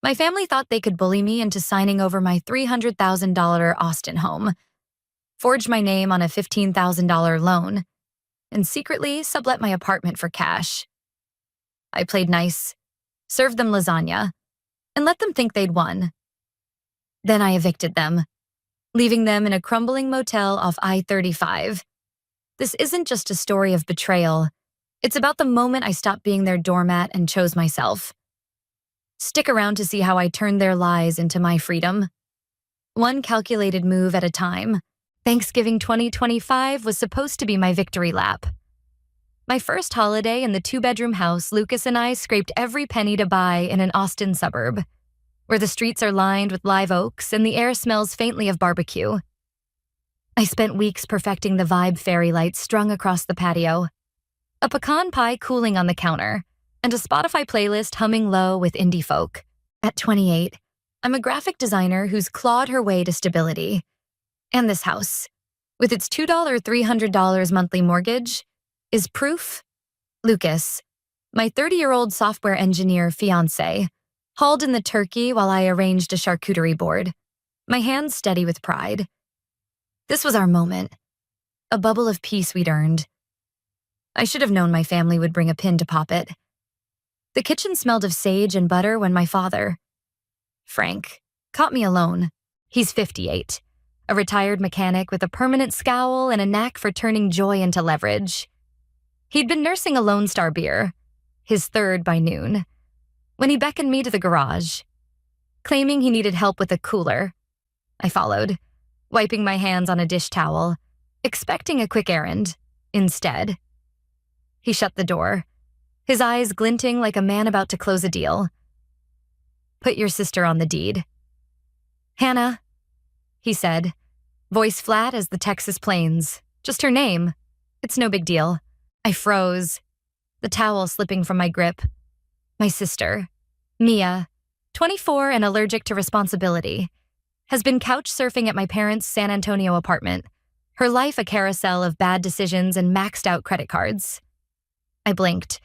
My family thought they could bully me into signing over my $300,000 Austin home, forged my name on a $15,000 loan, and secretly sublet my apartment for cash. I played nice, served them lasagna, and let them think they'd won. Then I evicted them, leaving them in a crumbling motel off I-35. This isn't just a story of betrayal. It's about the moment I stopped being their doormat and chose myself. Stick around to see how I turned their lies into my freedom. One calculated move at a time. Thanksgiving 2025 was supposed to be my victory lap. My first holiday in the two-bedroom house Lucas and I scraped every penny to buy in an Austin suburb, where the streets are lined with live oaks and the air smells faintly of barbecue. I spent weeks perfecting the vibe fairy lights strung across the patio, a pecan pie cooling on the counter, and a Spotify playlist humming low with indie folk. At 28, I'm a graphic designer who's clawed her way to stability. And this house, with its $300 monthly mortgage, is proof. Lucas, my 30-year-old software engineer fiancé, hauled in the turkey while I arranged a charcuterie board, my hands steady with pride. This was our moment, a bubble of peace we'd earned. I should have known my family would bring a pin to pop it. The kitchen smelled of sage and butter when my father, Frank, caught me alone. He's 58, a retired mechanic with a permanent scowl and a knack for turning joy into leverage. He'd been nursing a Lone Star beer, his third by noon, when he beckoned me to the garage. Claiming he needed help with a cooler, I followed, wiping my hands on a dish towel, expecting a quick errand. Instead, he shut the door, his eyes glinting like a man about to close a deal. "Put your sister on the deed." "Hannah," he said, voice flat as the Texas plains. "Just her name. It's no big deal." I froze, the towel slipping from my grip. My sister, Mia, 24 and allergic to responsibility, has been couch surfing at my parents' San Antonio apartment, her life a carousel of bad decisions and maxed out credit cards. I blinked,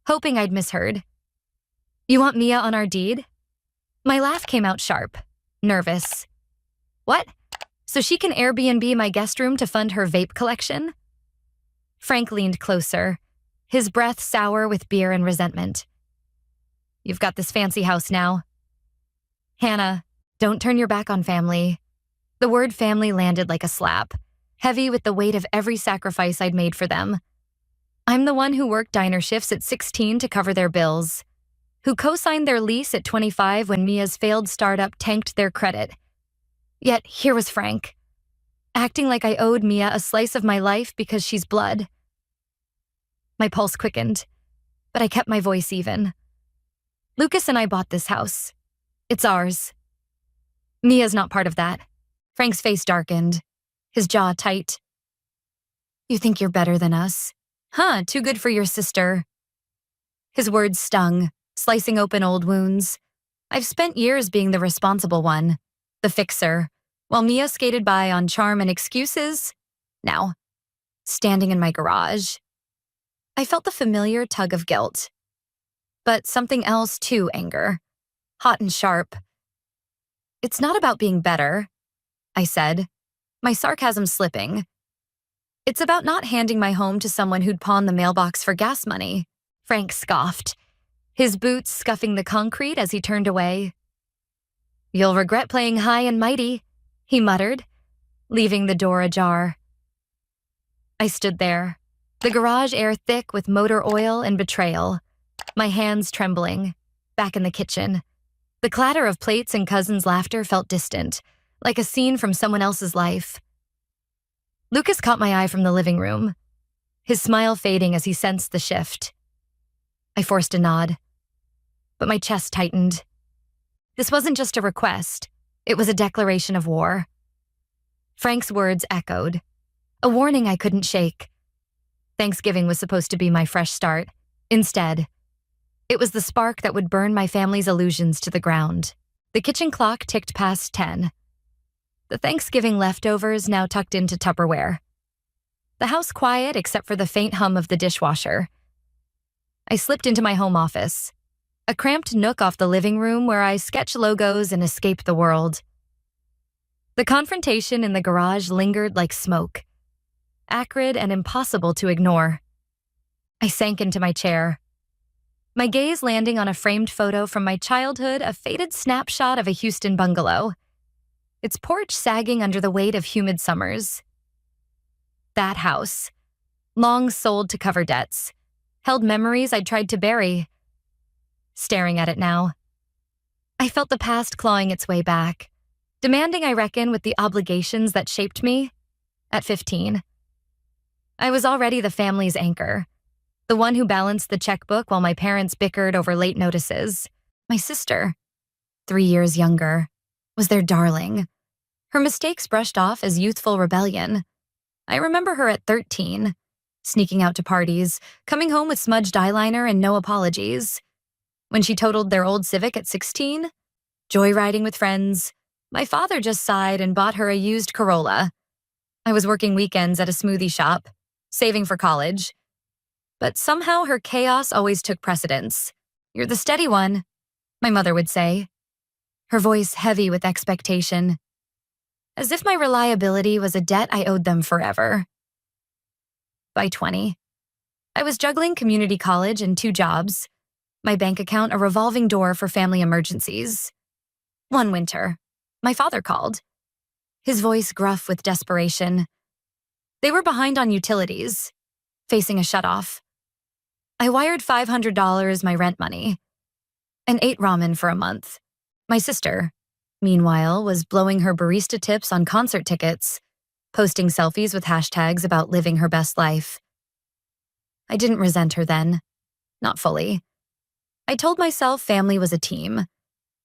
hoping I'd misheard. "You want Mia on our deed?" My laugh came out sharp, nervous. "What? So she can Airbnb my guest room to fund her vape collection?" Frank leaned closer, his breath sour with beer and resentment. "You've got this fancy house now." "Hannah, don't turn your back on family." The word family landed like a slap, heavy with the weight of every sacrifice I'd made for them. I'm the one who worked diner shifts at 16 to cover their bills, who co-signed their lease at 25 when Mia's failed startup tanked their credit. Yet here was Frank, acting like I owed Mia a slice of my life because she's blood. My pulse quickened, but I kept my voice even. "Lucas and I bought this house. It's ours. Mia's not part of that." Frank's face darkened, his jaw tight. "You think you're better than us? Huh, too good for your sister." His words stung, slicing open old wounds. I've spent years being the responsible one, the fixer, while Mia skated by on charm and excuses. Now, standing in my garage, I felt the familiar tug of guilt. But something else too, anger, hot and sharp. "It's not about being better," I said, my sarcasm slipping. "It's about not handing my home to someone who'd pawn the mailbox for gas money." Frank scoffed, his boots scuffing the concrete as he turned away. "You'll regret playing high and mighty," he muttered, leaving the door ajar. I stood there, the garage air thick with motor oil and betrayal, my hands trembling, back in the kitchen. The clatter of plates and cousins' laughter felt distant, like a scene from someone else's life. Lucas caught my eye from the living room, his smile fading as he sensed the shift. I forced a nod, but my chest tightened. This wasn't just a request, it was a declaration of war. Frank's words echoed, a warning I couldn't shake. Thanksgiving was supposed to be my fresh start. Instead, it was the spark that would burn my family's illusions to the ground. The kitchen clock ticked past 10. The Thanksgiving leftovers now tucked into Tupperware. The house quiet except for the faint hum of the dishwasher. I slipped into my home office, a cramped nook off the living room where I sketch logos and escape the world. The confrontation in the garage lingered like smoke, acrid and impossible to ignore. I sank into my chair, my gaze landing on a framed photo from my childhood, a faded snapshot of a Houston bungalow, its porch sagging under the weight of humid summers. That house, long sold to cover debts, held memories I'd tried to bury. Staring at it now, I felt the past clawing its way back, demanding I reckon with the obligations that shaped me. At 15, I was already the family's anchor, the one who balanced the checkbook while my parents bickered over late notices. My sister, 3 years younger, was their darling. Her mistakes brushed off as youthful rebellion. I remember her at 13, sneaking out to parties, coming home with smudged eyeliner and no apologies. When she totaled their old Civic at 16, joyriding with friends, my father just sighed and bought her a used Corolla. I was working weekends at a smoothie shop, saving for college. But somehow her chaos always took precedence. "You're the steady one," my mother would say, her voice heavy with expectation, as if my reliability was a debt I owed them forever. By 20, I was juggling community college and 2 jobs, my bank account a revolving door for family emergencies. One winter, my father called, his voice gruff with desperation. They were behind on utilities, facing a shutoff. I wired $500, my rent money, and ate ramen for a month. My sister, meanwhile, was blowing her barista tips on concert tickets, posting selfies with hashtags about living her best life. I didn't resent her then, not fully. I told myself family was a team.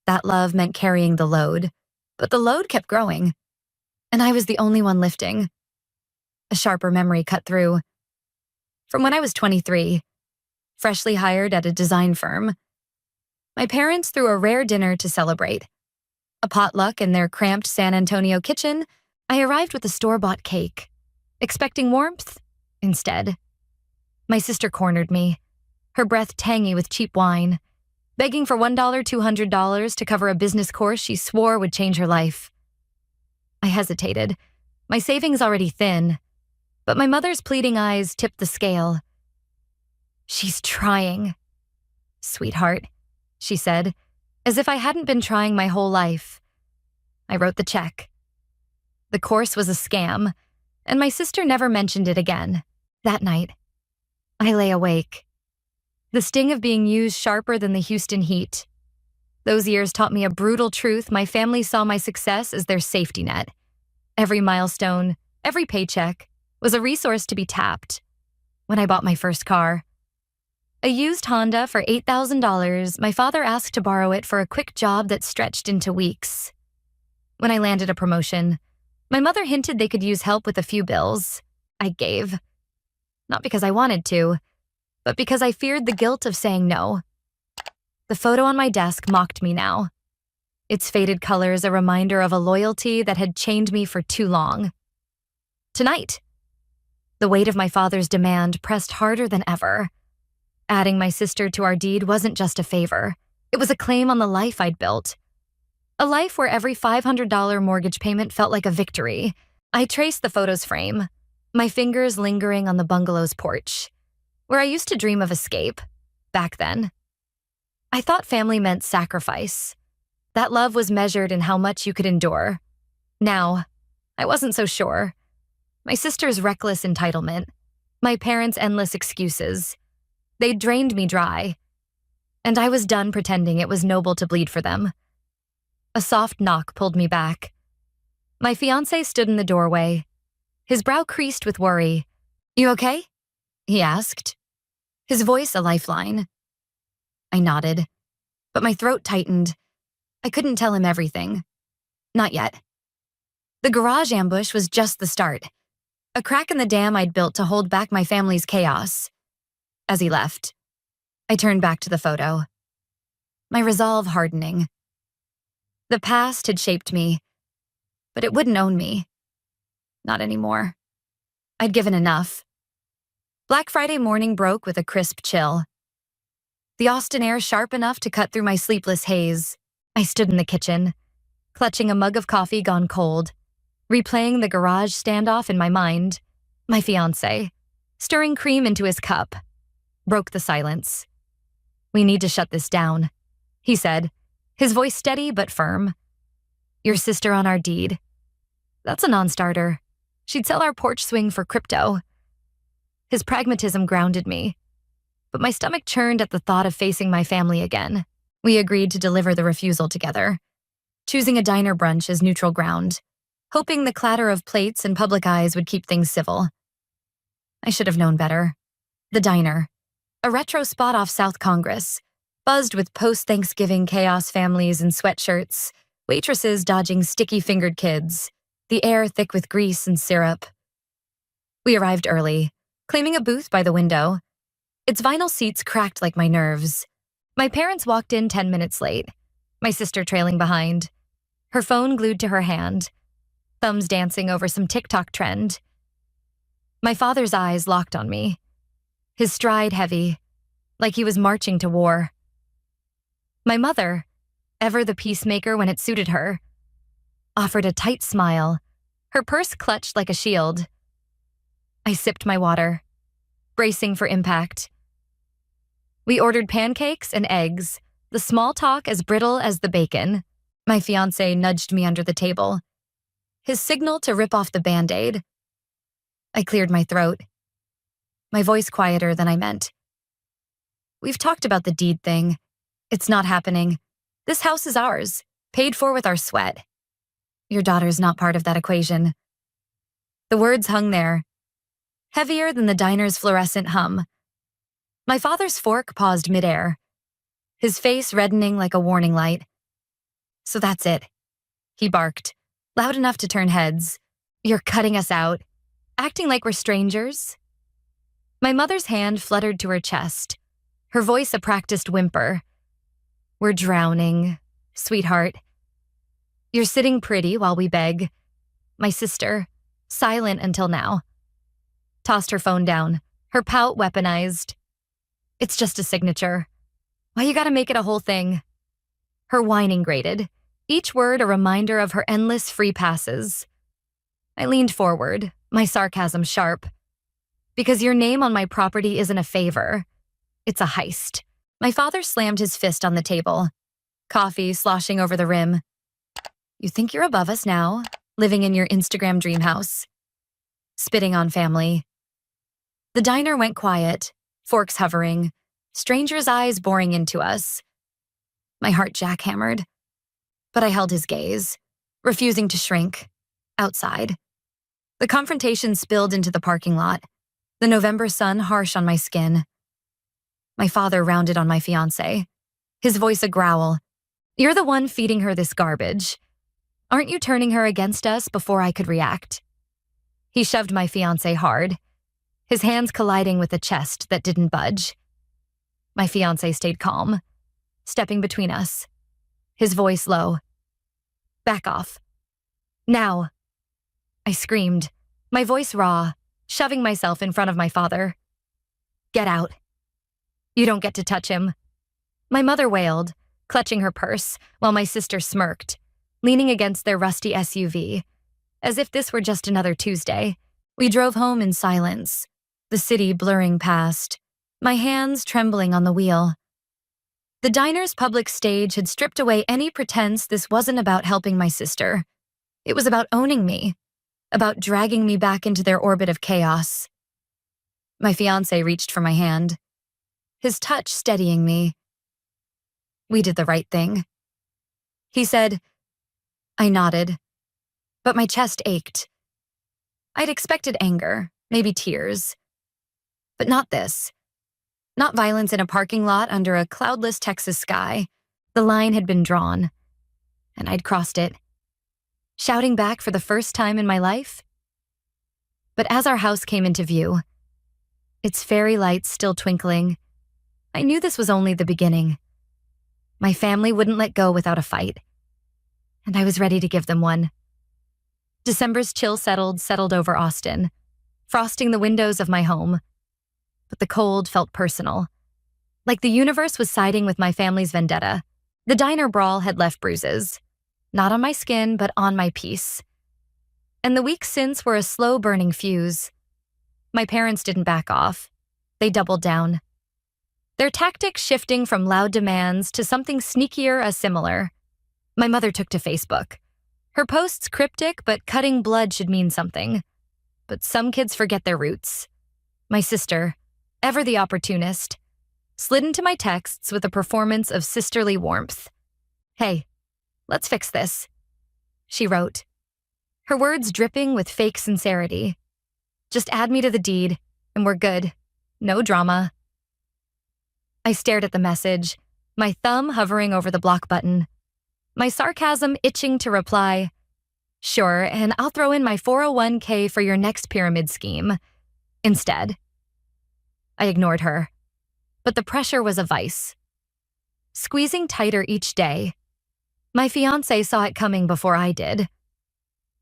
That love meant carrying the load, but the load kept growing, and I was the only one lifting. A sharper memory cut through. From when I was 23, freshly hired at a design firm, my parents threw a rare dinner to celebrate. A potluck in their cramped San Antonio kitchen, I arrived with a store-bought cake, expecting warmth instead. My sister cornered me, her breath tangy with cheap wine, begging for $1, $200 to cover a business course she swore would change her life. I hesitated, my savings already thin, but my mother's pleading eyes tipped the scale. "She's trying, sweetheart," she said, as if I hadn't been trying my whole life. I wrote the check. The course was a scam, and my sister never mentioned it again. That night, I lay awake, the sting of being used sharper than the Houston heat. Those years taught me a brutal truth: my family saw my success as their safety net. Every milestone, every paycheck, was a resource to be tapped. When I bought my first car, a used Honda for $8,000, my father asked to borrow it for a quick job that stretched into weeks. When I landed a promotion, my mother hinted they could use help with a few bills. I gave. Not because I wanted to, but because I feared the guilt of saying no. The photo on my desk mocked me now, its faded colors a reminder of a loyalty that had chained me for too long. Tonight, the weight of my father's demand pressed harder than ever. Adding my sister to our deed wasn't just a favor. It was a claim on the life I'd built. A life where every $500 mortgage payment felt like a victory. I traced the photo's frame, my fingers lingering on the bungalow's porch, where I used to dream of escape, back then. I thought family meant sacrifice. That love was measured in how much you could endure. Now, I wasn't so sure. My sister's reckless entitlement, my parents' endless excuses, they drained me dry, and I was done pretending it was noble to bleed for them. A soft knock pulled me back. My fiancé stood in the doorway, his brow creased with worry. "You okay?" he asked, his voice a lifeline. I nodded, but my throat tightened. I couldn't tell him everything. Not yet. The garage ambush was just the start, a crack in the dam I'd built to hold back my family's chaos. As he left, I turned back to the photo, my resolve hardening. The past had shaped me, but it wouldn't own me. Not anymore. I'd given enough. Black Friday morning broke with a crisp chill. the Austin air sharp enough to cut through my sleepless haze. I stood in the kitchen, clutching a mug of coffee gone cold, replaying the garage standoff in my mind. My fiancé, stirring cream into his cup, broke the silence. "We need to shut this down," he said, his voice steady but firm. "Your sister on our deed. That's a non-starter. She'd sell our porch swing for crypto." His pragmatism grounded me, but my stomach churned at the thought of facing my family again. We agreed to deliver the refusal together, choosing a diner brunch as neutral ground, hoping the clatter of plates and public eyes would keep things civil. I should have known better. The diner, a retro spot off South Congress, buzzed with post-Thanksgiving chaos families in sweatshirts, waitresses dodging sticky-fingered kids, the air thick with grease and syrup. We arrived early, claiming a booth by the window. Its vinyl seats cracked like my nerves. My parents walked in 10 minutes late, my sister trailing behind, her phone glued to her hand, thumbs dancing over some TikTok trend. My father's eyes locked on me, his stride heavy, like he was marching to war. My mother, ever the peacemaker when it suited her, offered a tight smile, her purse clutched like a shield. I sipped my water, bracing for impact. We ordered pancakes and eggs, the small talk as brittle as the bacon. My fiancé nudged me under the table, his signal to rip off the Band-Aid. I cleared my throat, my voice quieter than I meant. "We've talked about the deed thing. It's not happening. This house is ours, paid for with our sweat. Your daughter's not part of that equation." The words hung there, heavier than the diner's fluorescent hum. My father's fork paused midair, his face reddening like a warning light. "So that's it," he barked, loud enough to turn heads. "You're cutting us out, acting like we're strangers?" My mother's hand fluttered to her chest, her voice a practiced whimper. "We're drowning, sweetheart. You're sitting pretty while we beg." My sister, silent until now, tossed her phone down, her pout weaponized. "It's just a signature. Why you gotta make it a whole thing?" Her whining grated, each word a reminder of her endless free passes. I leaned forward, my sarcasm sharp. "Because your name on my property isn't a favor. It's a heist." My father slammed his fist on the table, coffee sloshing over the rim. "You think you're above us now, living in your Instagram dream house, spitting on family." The diner went quiet, forks hovering, strangers' eyes boring into us. My heart jackhammered, but I held his gaze, refusing to shrink. Outside, the confrontation spilled into the parking lot, the November sun harsh on my skin. My father rounded on my fiancé, his voice a growl. "You're the one feeding her this garbage. Aren't you turning her against us before I could react?" He shoved my fiancé hard, his hands colliding with a chest that didn't budge. My fiancé stayed calm, stepping between us, his voice low. "Back off. Now." I screamed, my voice raw, shoving myself in front of my father. "Get out. You don't get to touch him." My mother wailed, clutching her purse, while my sister smirked, leaning against their rusty SUV, as if this were just another Tuesday. We drove home in silence, the city blurring past, my hands trembling on the wheel. The diner's public stage had stripped away any pretense this wasn't about helping my sister. It was about owning me, about dragging me back into their orbit of chaos. My fiancé reached for my hand, his touch steadying me. "We did the right thing," he said. I nodded, but my chest ached. I'd expected anger, maybe tears. But not this. Not violence in a parking lot under a cloudless Texas sky. The line had been drawn, and I'd crossed it. Shouting back for the first time in my life? But as our house came into view, its fairy lights still twinkling, I knew this was only the beginning. My family wouldn't let go without a fight, and I was ready to give them one. December's chill settled over Austin, frosting the windows of my home. But the cold felt personal, Like the universe was siding with my family's vendetta. The diner brawl had left bruises. Not on my skin, but on my peace. And the weeks since were a slow-burning fuse. My parents didn't back off. They doubled down. Their tactics shifting from loud demands to something sneakier as similar. My mother took to Facebook. Her posts cryptic, but cutting blood should mean something. But some kids forget their roots. My sister, ever the opportunist, slid into my texts with a performance of sisterly warmth. "Hey, let's fix this," she wrote. Her words dripping with fake sincerity. "Just add me to the deed, and we're good. No drama." I stared at the message, my thumb hovering over the block button. My sarcasm itching to reply, "Sure, and I'll throw in my 401k for your next pyramid scheme." Instead, I ignored her. But the pressure was a vice. Squeezing tighter each day. My fiancé saw it coming before I did.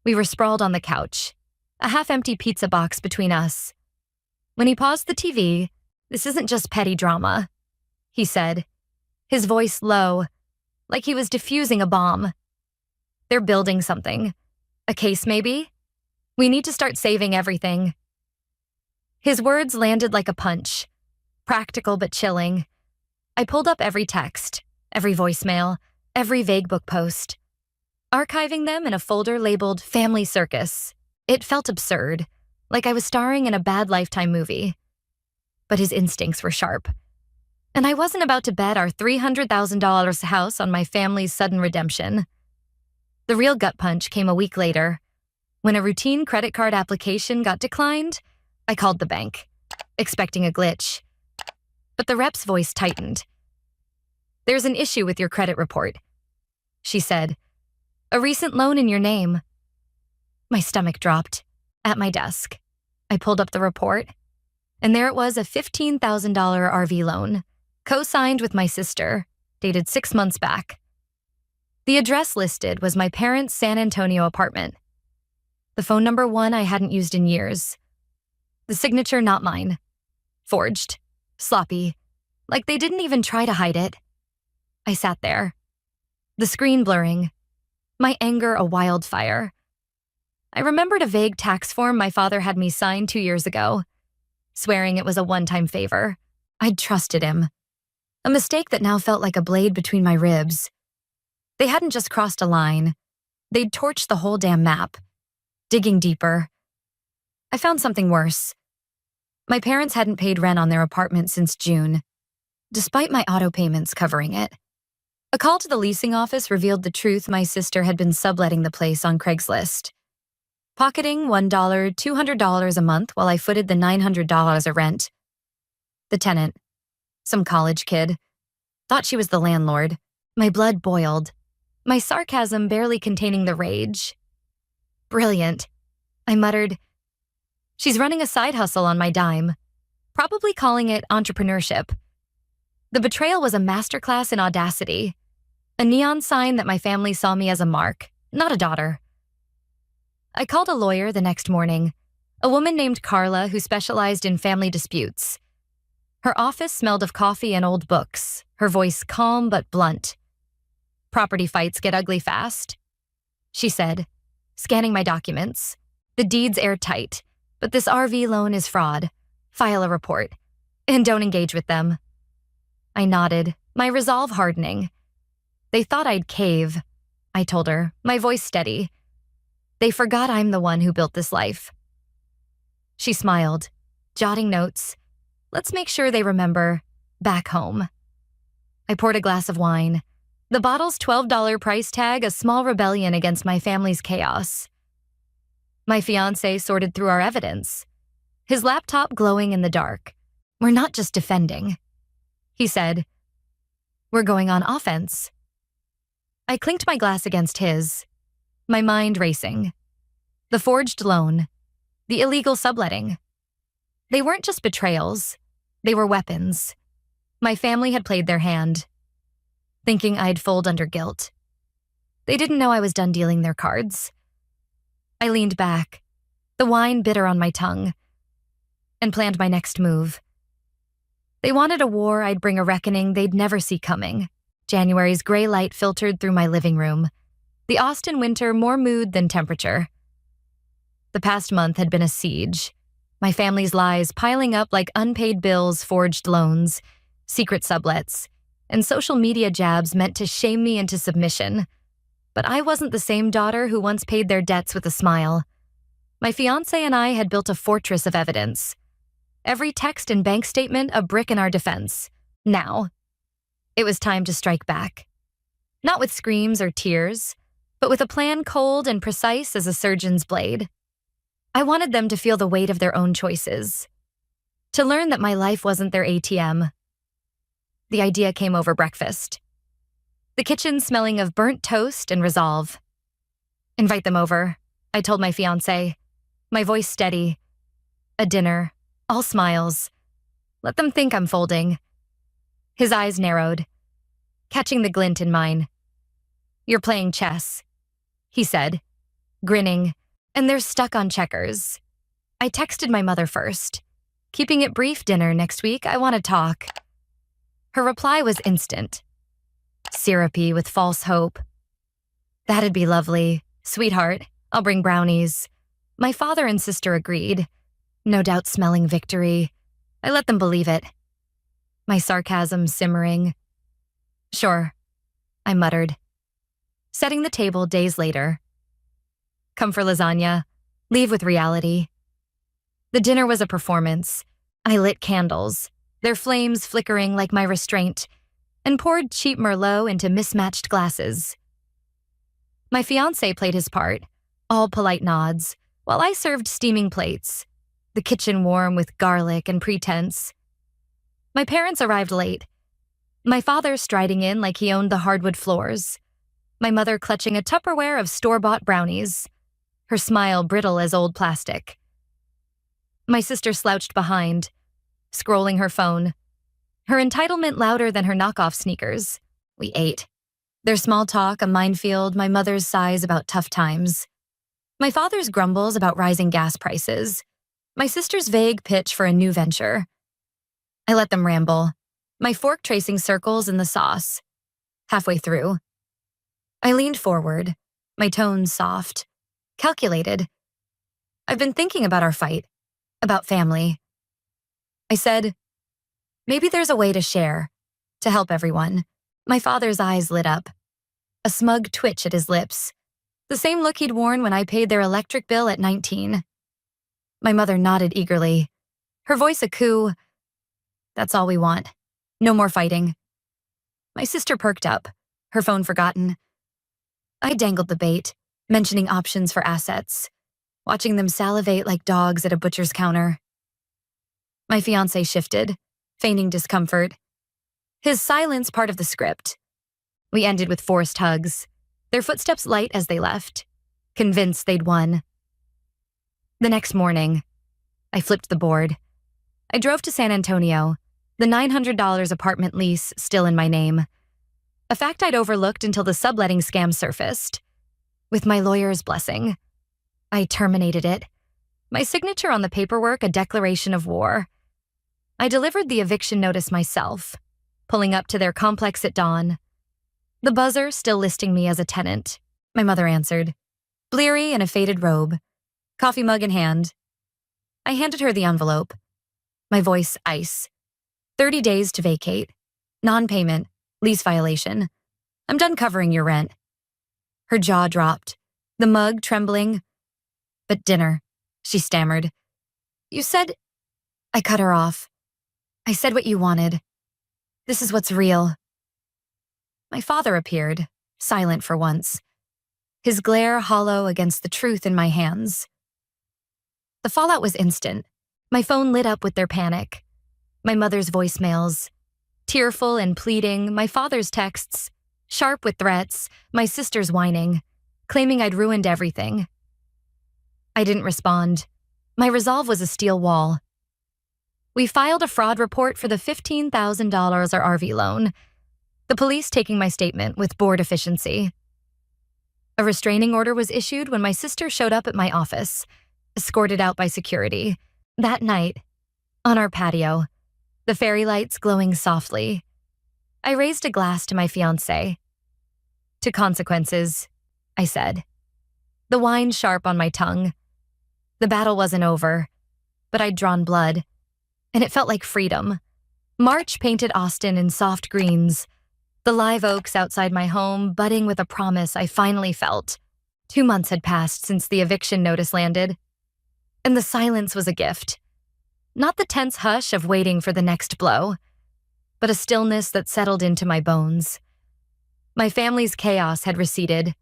We were sprawled on the couch, a half-empty pizza box between us. When he paused the TV, "This isn't just petty drama," he said, his voice low, like he was diffusing a bomb. "They're building something. A case, maybe? We need to start saving everything." His words landed like a punch, practical but chilling. I pulled up every text, every voicemail, every vague book post, archiving them in a folder labeled Family Circus. It felt absurd, like I was starring in a bad Lifetime movie. But his instincts were sharp. And I wasn't about to bet our $300,000 house on my family's sudden redemption. The real gut punch came a week later. When a routine credit card application got declined, I called the bank, expecting a glitch. But the rep's voice tightened. "There's an issue with your credit report," she said. "A recent loan in your name." My stomach dropped. At my desk, I pulled up the report, and there it was, a $15,000 RV loan, co-signed with my sister, dated 6 months back. The address listed was my parents' San Antonio apartment. The phone number one I hadn't used in years. The signature not mine. Forged. Sloppy. Like they didn't even try to hide it. I sat there. The screen blurring. My anger a wildfire. I remembered a vague tax form my father had me sign 2 years ago, swearing it was a one-time favor. I'd trusted him. A mistake that now felt like a blade between my ribs. They hadn't just crossed a line. They'd torched the whole damn map. Digging deeper, I found something worse. My parents hadn't paid rent on their apartment since June, despite my auto payments covering it. A call to the leasing office revealed the truth: my sister had been subletting the place on Craigslist, pocketing $100, $200 a month while I footed the $900 of rent. The tenant, some college kid, thought she was the landlord. My blood boiled, my sarcasm barely containing the rage. "Brilliant," I muttered. "She's running a side hustle on my dime, probably calling it entrepreneurship." The betrayal was a masterclass in audacity, a neon sign that my family saw me as a mark, not a daughter. I called a lawyer the next morning, a woman named Carla who specialized in family disputes. Her office smelled of coffee and old books, her voice calm but blunt. "Property fights get ugly fast," she said, scanning my documents. "The deed's airtight, but this RV loan is fraud. File a report. And don't engage with them." I nodded, my resolve hardening. "They thought I'd cave," I told her, my voice steady. "They forgot I'm the one who built this life." She smiled, jotting notes. "Let's make sure they remember. Back home." I poured a glass of wine. The bottle's $12 price tag, a small rebellion against my family's chaos. My fiancé sorted through our evidence, his laptop glowing in the dark. "We're not just defending," he said. "We're going on offense." I clinked my glass against his, my mind racing. The forged loan, the illegal subletting. They weren't just betrayals, they were weapons. My family had played their hand, thinking I'd fold under guilt. They didn't know I was done dealing their cards. I leaned back, the wine bitter on my tongue, and planned my next move. They wanted a war I'd bring a reckoning they'd never see coming. January's gray light filtered through my living room. The Austin winter more mood than temperature. The past month had been a siege. My family's lies piling up like unpaid bills, forged loans, secret sublets, and social media jabs meant to shame me into submission. But I wasn't the same daughter who once paid their debts with a smile. My fiancé and I had built a fortress of evidence. Every text and bank statement a brick in our defense. Now, it was time to strike back. Not with screams or tears, but with a plan cold and precise as a surgeon's blade. I wanted them to feel the weight of their own choices. To learn that my life wasn't their ATM. The idea came over breakfast. The kitchen smelling of burnt toast and resolve. Invite them over, I told my fiancé, my voice steady. A dinner, all smiles. Let them think I'm folding. His eyes narrowed, catching the glint in mine. You're playing chess, he said, grinning, and they're stuck on checkers. I texted my mother first. Keeping it brief, dinner next week, I want to talk. Her reply was instant. Syrupy with false hope. That'd be lovely. Sweetheart, I'll bring brownies. My father and sister agreed, no doubt smelling victory. I let them believe it. My sarcasm simmering. Sure, I muttered. Setting the table days later. Come for lasagna. Leave with reality. The dinner was a performance. I lit candles, their flames flickering like my restraint, and poured cheap Merlot into mismatched glasses. My fiancé played his part, all polite nods, while I served steaming plates, the kitchen warm with garlic and pretense. My parents arrived late, my father striding in like he owned the hardwood floors, my mother clutching a Tupperware of store-bought brownies, her smile brittle as old plastic. My sister slouched behind, scrolling her phone, her entitlement louder than her knockoff sneakers. We ate. Their small talk a minefield, my mother's sighs about tough times. My father's grumbles about rising gas prices. My sister's vague pitch for a new venture. I let them ramble, my fork tracing circles in the sauce. Halfway through, I leaned forward, my tone soft, calculated. I've been thinking about our fight, about family. I said, maybe there's a way to share, to help everyone. My father's eyes lit up, a smug twitch at his lips, the same look he'd worn when I paid their electric bill at 19. My mother nodded eagerly, her voice a coo. That's all we want. No more fighting. My sister perked up, her phone forgotten. I dangled the bait, mentioning options for assets, watching them salivate like dogs at a butcher's counter. My fiancé shifted, feigning discomfort. His silence part of the script. We ended with forced hugs, their footsteps light as they left, convinced they'd won. The next morning, I flipped the board. I drove to San Antonio, the $900 apartment lease still in my name. A fact I'd overlooked until the subletting scam surfaced. With my lawyer's blessing, I terminated it. My signature on the paperwork a declaration of war. I delivered the eviction notice myself, pulling up to their complex at dawn. The buzzer still listing me as a tenant. My mother answered, bleary in a faded robe, coffee mug in hand. I handed her the envelope. My voice ice. 30 days to vacate. Non-payment. Lease violation. I'm done covering your rent. Her jaw dropped, the mug trembling. But dinner, she stammered. You said... I cut her off. I said what you wanted. This is what's real. My father appeared, silent for once, his glare hollow against the truth in my hands. The fallout was instant. My phone lit up with their panic. My mother's voicemails, tearful and pleading, my father's texts, sharp with threats, my sister's whining, claiming I'd ruined everything. I didn't respond. My resolve was a steel wall. We filed a fraud report for the $15,000 RV loan, the police taking my statement with board efficiency. A restraining order was issued when my sister showed up at my office, escorted out by security. That night, on our patio, the fairy lights glowing softly. I raised a glass to my fiancé. To consequences, I said, the wine sharp on my tongue. The battle wasn't over, but I'd drawn blood, and it felt like freedom. March painted Austin in soft greens, the live oaks outside my home budding with a promise I finally felt. 2 months had passed since the eviction notice landed, and the silence was a gift. Not the tense hush of waiting for the next blow, but a stillness that settled into my bones. My family's chaos had receded,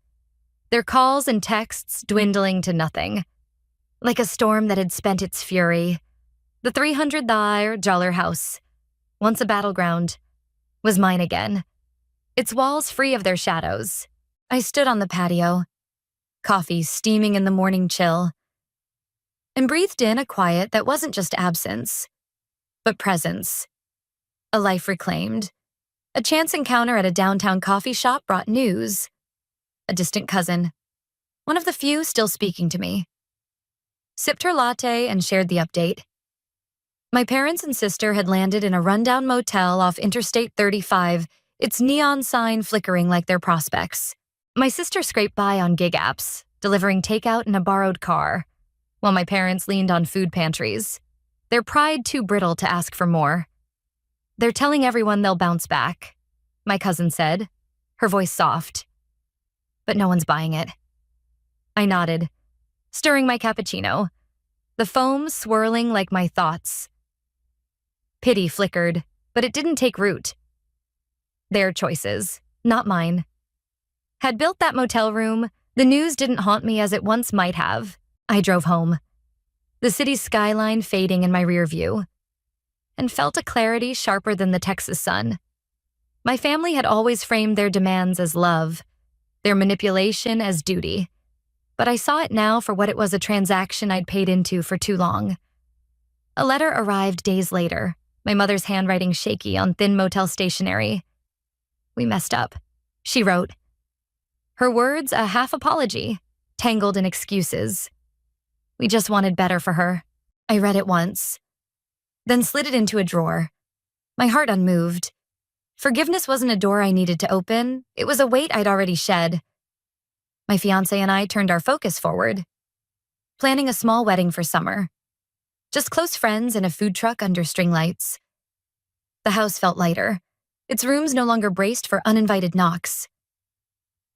their calls and texts dwindling to nothing. Like a storm that had spent its fury, the $300 house, once a battleground, was mine again, its walls free of their shadows. I stood on the patio, coffee steaming in the morning chill, and breathed in a quiet that wasn't just absence, but presence. A life reclaimed. A chance encounter at a downtown coffee shop brought news. A distant cousin, one of the few still speaking to me, sipped her latte and shared the update. My parents and sister had landed in a rundown motel off Interstate 35, its neon sign flickering like their prospects. My sister scraped by on gig apps, delivering takeout in a borrowed car, while my parents leaned on food pantries, their pride too brittle to ask for more. They're telling everyone they'll bounce back, my cousin said, her voice soft. But no one's buying it. I nodded, stirring my cappuccino, the foam swirling like my thoughts. Pity flickered, but it didn't take root. Their choices, not mine. Had built that motel room, the news didn't haunt me as it once might have. I drove home, the city's skyline fading in my rear view, and felt a clarity sharper than the Texas sun. My family had always framed their demands as love, their manipulation as duty, but I saw it now for what it was, a transaction I'd paid into for too long. A letter arrived days later, my mother's handwriting shaky on thin motel stationery. We messed up, she wrote. Her words a half apology, tangled in excuses. We just wanted better for her. I read it once, then slid it into a drawer, my heart unmoved. Forgiveness wasn't a door I needed to open, it was a weight I'd already shed. My fiancé and I turned our focus forward, planning a small wedding for summer. Just close friends and a food truck under string lights. The house felt lighter, its rooms no longer braced for uninvited knocks.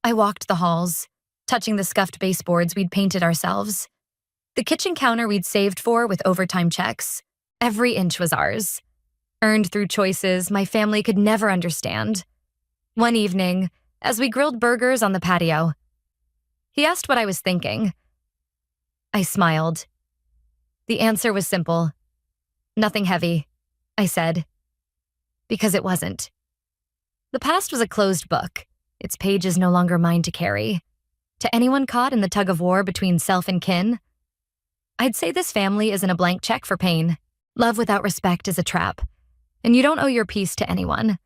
I walked the halls, touching the scuffed baseboards we'd painted ourselves. The kitchen counter we'd saved for with overtime checks. Every inch was ours, earned through choices my family could never understand. One evening, as we grilled burgers on the patio, he asked what I was thinking. I smiled. The answer was simple. Nothing heavy, I said. Because it wasn't. The past was a closed book, its pages no longer mine to carry. To anyone caught in the tug of war between self and kin, I'd say this family isn't a blank check for pain. Love without respect is a trap, and you don't owe your peace to anyone,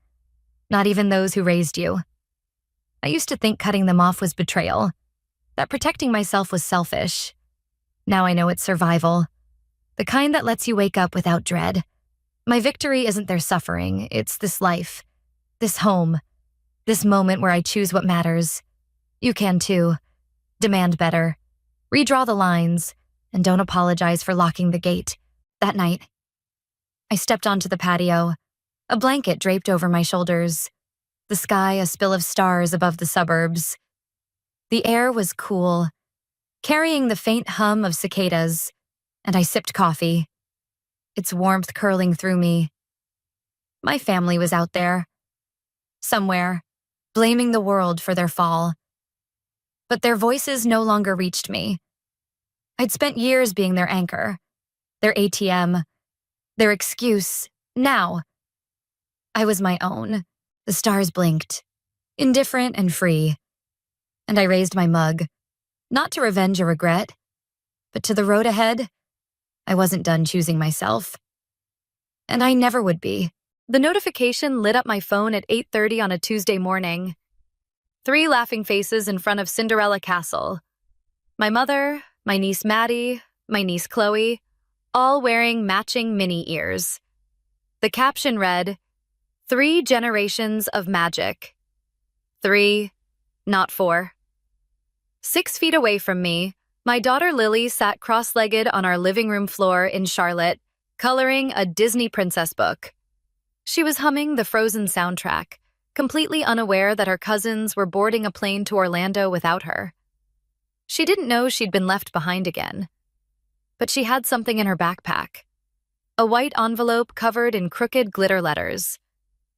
not even those who raised you. I used to think cutting them off was betrayal, that protecting myself was selfish. Now I know it's survival, the kind that lets you wake up without dread. My victory isn't their suffering, it's this life, this home, this moment where I choose what matters. You can too. Demand better. Redraw the lines, and don't apologize for locking the gate. That night, I stepped onto the patio, a blanket draped over my shoulders, the sky a spill of stars above the suburbs. The air was cool, carrying the faint hum of cicadas, and I sipped coffee, its warmth curling through me. My family was out there, somewhere, blaming the world for their fall. But their voices no longer reached me. I'd spent years being their anchor, their ATM, their excuse. Now, I was my own. The stars blinked, indifferent and free. And I raised my mug, not to revenge a regret, but to the road ahead. I wasn't done choosing myself. And I never would be. The notification lit up my phone at 8:30 on a Tuesday morning. 3 laughing faces in front of Cinderella Castle. My mother, my niece Maddie, my niece Chloe, all wearing matching mini ears. The caption read, 3 generations of magic. 3, not 4. 6 feet away from me, my daughter Lily sat cross-legged on our living room floor in Charlotte, coloring a Disney princess book. She was humming the Frozen soundtrack, completely unaware that her cousins were boarding a plane to Orlando without her. She didn't know she'd been left behind again. But she had something in her backpack. A white envelope covered in crooked glitter letters.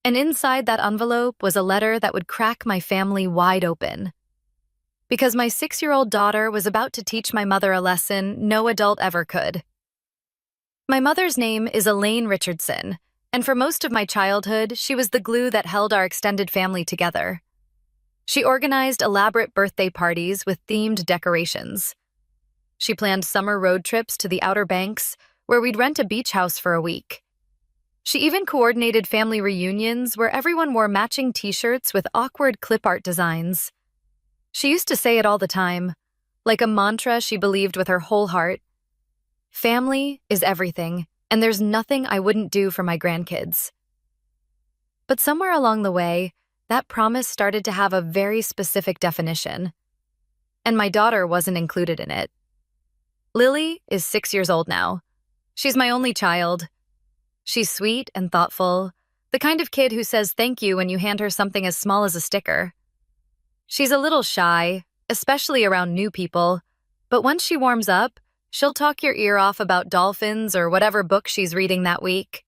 And inside that envelope was a letter that would crack my family wide open. Because my 6-year-old daughter was about to teach my mother a lesson no adult ever could. My mother's name is Elaine Richardson, and for most of my childhood, she was the glue that held our extended family together. She organized elaborate birthday parties with themed decorations. She planned summer road trips to the Outer Banks, where we'd rent a beach house for a week. She even coordinated family reunions where everyone wore matching t-shirts with awkward clip art designs. She used to say it all the time, like a mantra she believed with her whole heart. Family is everything, and there's nothing I wouldn't do for my grandkids. But somewhere along the way, that promise started to have a very specific definition. And my daughter wasn't included in it. Lily is 6 years old now. She's my only child. She's sweet and thoughtful, the kind of kid who says thank you when you hand her something as small as a sticker. She's a little shy, especially around new people, but once she warms up, she'll talk your ear off about dolphins or whatever book she's reading that week.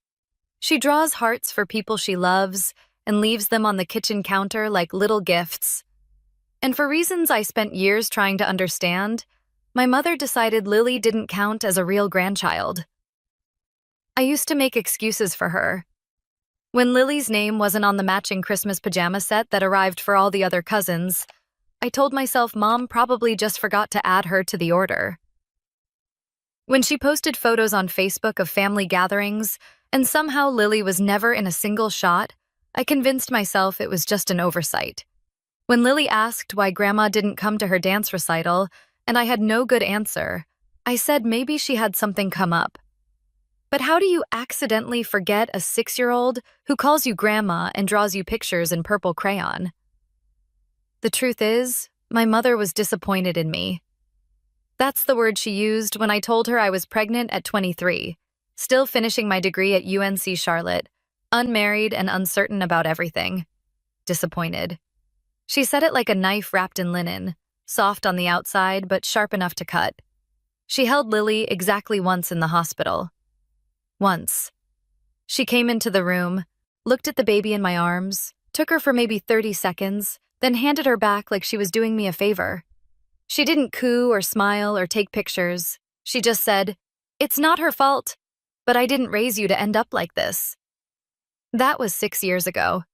She draws hearts for people she loves and leaves them on the kitchen counter like little gifts. And for reasons I spent years trying to understand, my mother decided Lily didn't count as a real grandchild. I used to make excuses for her. When Lily's name wasn't on the matching Christmas pajama set that arrived for all the other cousins, I told myself Mom probably just forgot to add her to the order. When she posted photos on Facebook of family gatherings, and somehow Lily was never in a single shot, I convinced myself it was just an oversight. When Lily asked why Grandma didn't come to her dance recital, and I had no good answer, I said maybe she had something come up. But how do you accidentally forget a 6-year-old who calls you Grandma and draws you pictures in purple crayon? The truth is, my mother was disappointed in me. That's the word she used when I told her I was pregnant at 23, still finishing my degree at UNC Charlotte, unmarried and uncertain about everything. Disappointed. She said it like a knife wrapped in linen, soft on the outside but sharp enough to cut. She held Lily exactly once in the hospital. Once. She came into the room, looked at the baby in my arms, took her for maybe 30 seconds, then handed her back like she was doing me a favor. She didn't coo or smile or take pictures. She just said, "It's not her fault, but I didn't raise you to end up like this." That was 6 years ago.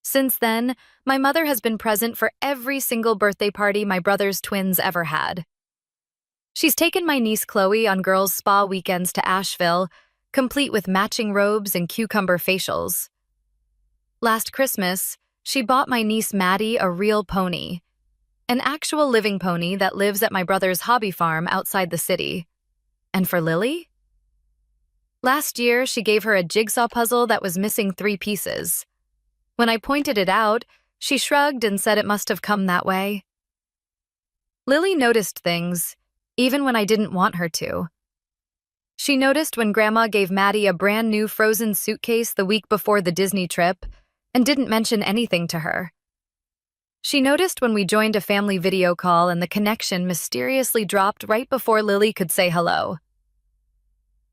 Since then, my mother has been present for every single birthday party my brother's twins ever had. She's taken my niece Chloe on girls' spa weekends to Asheville, complete with matching robes and cucumber facials. Last Christmas, she bought my niece Maddie a real pony, an actual living pony that lives at my brother's hobby farm outside the city. And for Lily? Last year, she gave her a jigsaw puzzle that was missing 3 pieces. When I pointed it out, she shrugged and said it must have come that way. Lily noticed things, even when I didn't want her to. She noticed when Grandma gave Maddie a brand new Frozen suitcase the week before the Disney trip and didn't mention anything to her. She noticed when we joined a family video call and the connection mysteriously dropped right before Lily could say hello.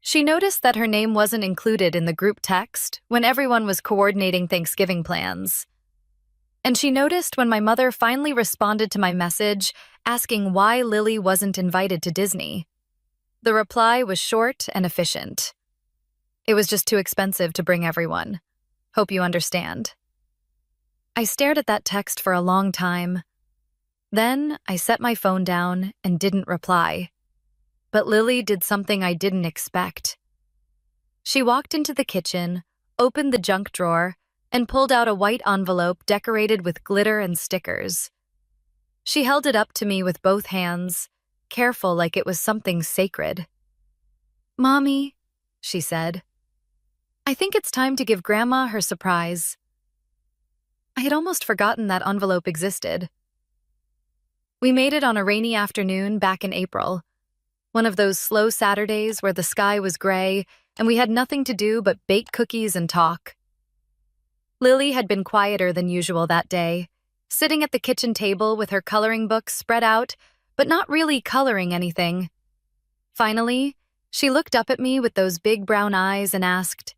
She noticed that her name wasn't included in the group text when everyone was coordinating Thanksgiving plans. And she noticed when my mother finally responded to my message asking why Lily wasn't invited to Disney. The reply was short and efficient. It was just too expensive to bring everyone. Hope you understand. I stared at that text for a long time. Then I set my phone down and didn't reply. But Lily did something I didn't expect. She walked into the kitchen, opened the junk drawer, and pulled out a white envelope decorated with glitter and stickers. She held it up to me with both hands, careful like it was something sacred. "Mommy," she said, I think it's time to give Grandma her surprise. I had almost forgotten that envelope existed. We made it on a rainy afternoon back in April, one of those slow Saturdays where the sky was gray and we had nothing to do but bake cookies and talk. Lily had been quieter than usual that day, sitting at the kitchen table with her coloring book spread out, but not really coloring anything. Finally, she looked up at me with those big brown eyes and asked,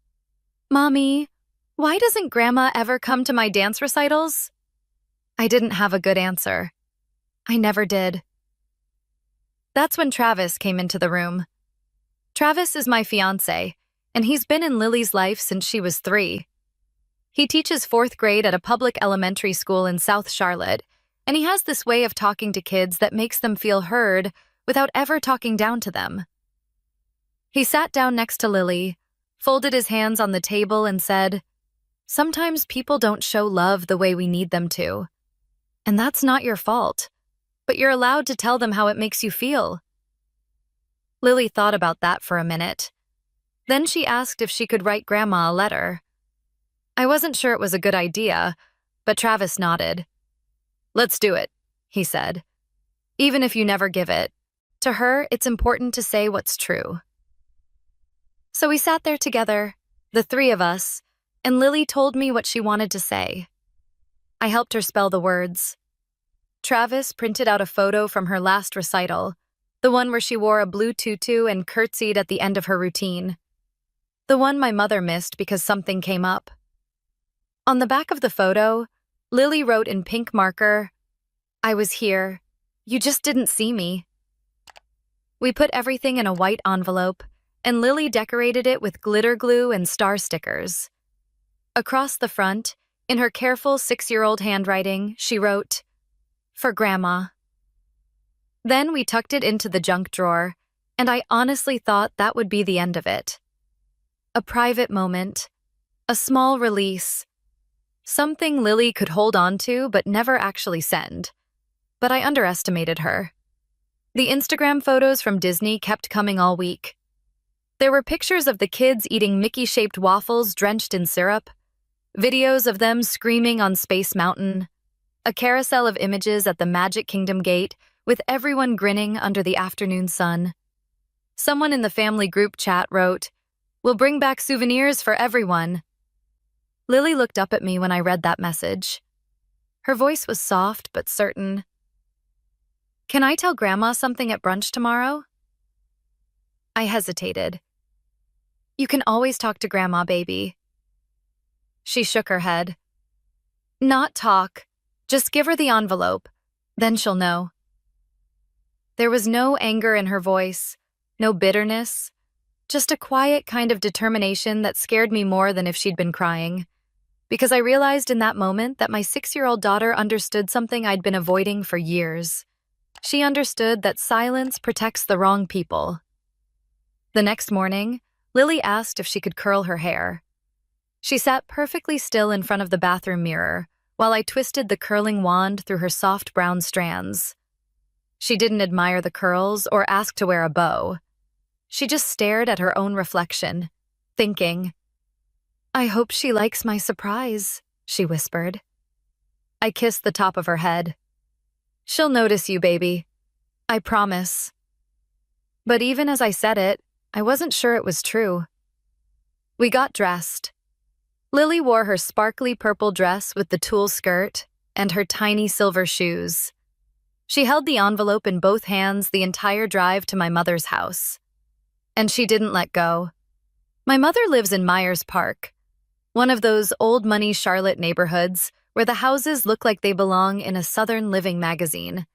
"Mommy, why doesn't Grandma ever come to my dance recitals?" I didn't have a good answer. I never did. That's when Travis came into the room. Travis is my fiancé, and he's been in Lily's life since she was 3. He teaches 4th grade at a public elementary school in South Charlotte, and he has this way of talking to kids that makes them feel heard without ever talking down to them. He sat down next to Lily, folded his hands on the table, and said, "Sometimes people don't show love the way we need them to. And that's not your fault, but you're allowed to tell them how it makes you feel." Lily thought about that for a minute. Then she asked if she could write Grandma a letter. I wasn't sure it was a good idea, but Travis nodded. "Let's do it," he said. "Even if you never give it, to her, it's important to say what's true." So we sat there together, the 3 of us, and Lily told me what she wanted to say. I helped her spell the words. Travis printed out a photo from her last recital, the one where she wore a blue tutu and curtsied at the end of her routine. The one my mother missed because something came up. On the back of the photo, Lily wrote in pink marker, "I was here. You just didn't see me." We put everything in a white envelope, and Lily decorated it with glitter glue and star stickers. Across the front, in her careful 6-year-old handwriting, she wrote, "For Grandma." Then we tucked it into the junk drawer, and I honestly thought that would be the end of it. A private moment, a small release, something Lily could hold on to but never actually send. But I underestimated her. The Instagram photos from Disney kept coming all week. There were pictures of the kids eating Mickey-shaped waffles drenched in syrup, videos of them screaming on Space Mountain, a carousel of images at the Magic Kingdom gate with everyone grinning under the afternoon sun. Someone in the family group chat wrote, "We'll bring back souvenirs for everyone." Lily looked up at me when I read that message. Her voice was soft but certain. "Can I tell Grandma something at brunch tomorrow?" I hesitated. "You can always talk to Grandma, baby." She shook her head. "Not talk. Just give her the envelope. Then she'll know." There was no anger in her voice, no bitterness, just a quiet kind of determination that scared me more than if she'd been crying. Because I realized in that moment that my 6-year-old daughter understood something I'd been avoiding for years. She understood that silence protects the wrong people. The next morning, Lily asked if she could curl her hair. She sat perfectly still in front of the bathroom mirror while I twisted the curling wand through her soft brown strands. She didn't admire the curls or ask to wear a bow. She just stared at her own reflection, thinking, "I hope she likes my surprise," she whispered. I kissed the top of her head. "She'll notice you, baby. I promise." But even as I said it, I wasn't sure it was true. We got dressed. Lily wore her sparkly purple dress with the tulle skirt and her tiny silver shoes. She held the envelope in both hands the entire drive to my mother's house. And she didn't let go. My mother lives in Myers Park, one of those old-money Charlotte neighborhoods where the houses look like they belong in a Southern Living magazine.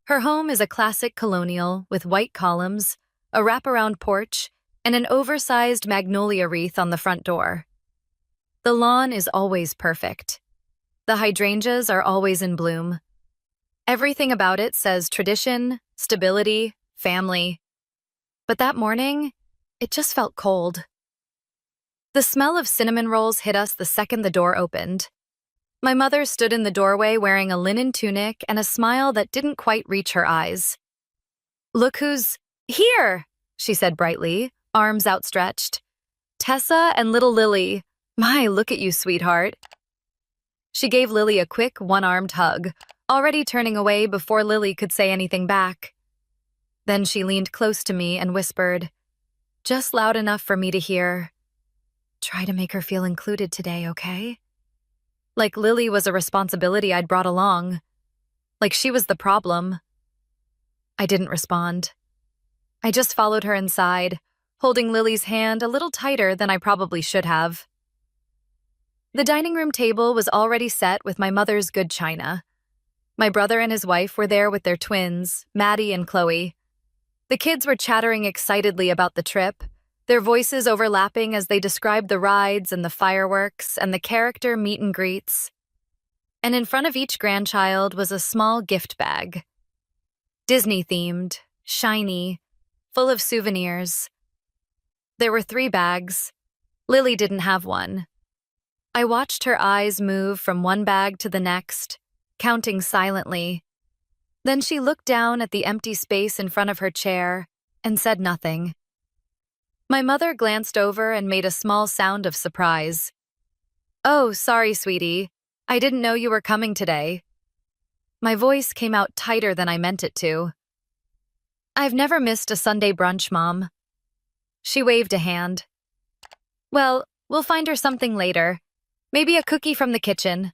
Her home is a classic colonial with white columns, a wraparound porch, and an oversized magnolia wreath on the front door. The lawn is always perfect. The hydrangeas are always in bloom. Everything about it says tradition, stability, family. But that morning, it just felt cold. The smell of cinnamon rolls hit us the second the door opened. My mother stood in the doorway wearing a linen tunic and a smile that didn't quite reach her eyes. "Look who's here," she said brightly, arms outstretched. Tessa and little Lily. My, look at you, sweetheart. She gave Lily a quick, one-armed hug, already turning away before Lily could say anything back. Then she leaned close to me and whispered, just loud enough for me to hear, "Try to make her feel included today, okay?" Like Lily was a responsibility I'd brought along. Like she was the problem. I didn't respond. I just followed her inside, holding Lily's hand a little tighter than I probably should have. The dining room table was already set with my mother's good china. My brother and his wife were there with their twins, Maddie and Chloe. The kids were chattering excitedly about the trip, their voices overlapping as they described the rides and the fireworks and the character meet and greets. And in front of each grandchild was a small gift bag. Disney-themed, shiny, full of souvenirs. There were 3 bags. Lily didn't have one. I watched her eyes move from one bag to the next, counting silently. Then she looked down at the empty space in front of her chair and said nothing. My mother glanced over and made a small sound of surprise. "Oh, sorry, sweetie. I didn't know you were coming today." My voice came out tighter than I meant it to. "I've never missed a Sunday brunch, Mom." She waved a hand. "Well, we'll find her something later. Maybe a cookie from the kitchen."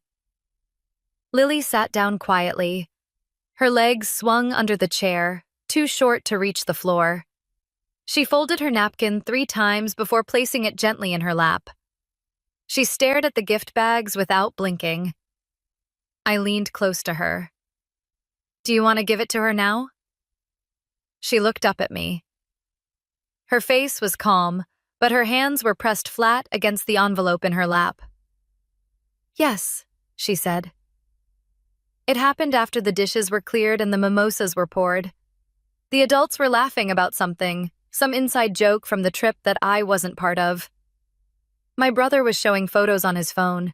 Lily sat down quietly. Her legs swung under the chair, too short to reach the floor. She folded her napkin 3 times before placing it gently in her lap. She stared at the gift bags without blinking. I leaned close to her. "Do you want to give it to her now?" She looked up at me. Her face was calm, but her hands were pressed flat against the envelope in her lap. "Yes," she said. It happened after the dishes were cleared and the mimosas were poured. The adults were laughing about something, some inside joke from the trip that I wasn't part of. My brother was showing photos on his phone.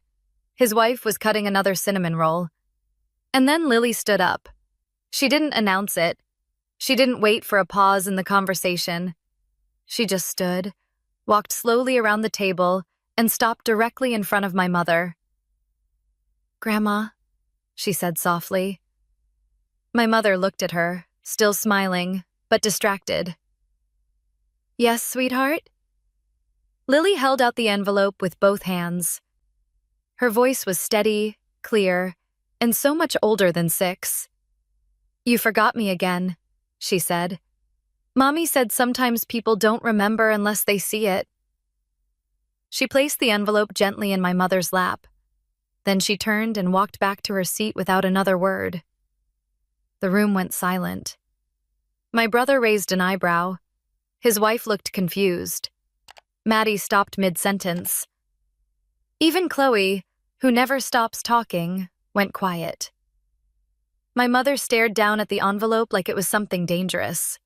His wife was cutting another cinnamon roll. And then Lily stood up. She didn't announce it. She didn't wait for a pause in the conversation. She just stood, walked slowly around the table, and stopped directly in front of my mother. "Grandma," she said softly. My mother looked at her, still smiling, but distracted. "Yes, sweetheart?" Lily held out the envelope with both hands. Her voice was steady, clear, and so much older than 6. "You forgot me again," she said. "Mommy said sometimes people don't remember unless they see it." She placed the envelope gently in my mother's lap. Then she turned and walked back to her seat without another word. The room went silent. My brother raised an eyebrow. His wife looked confused. Maddie stopped mid-sentence. Even Chloe, who never stops talking, went quiet. My mother stared down at the envelope like it was something dangerous.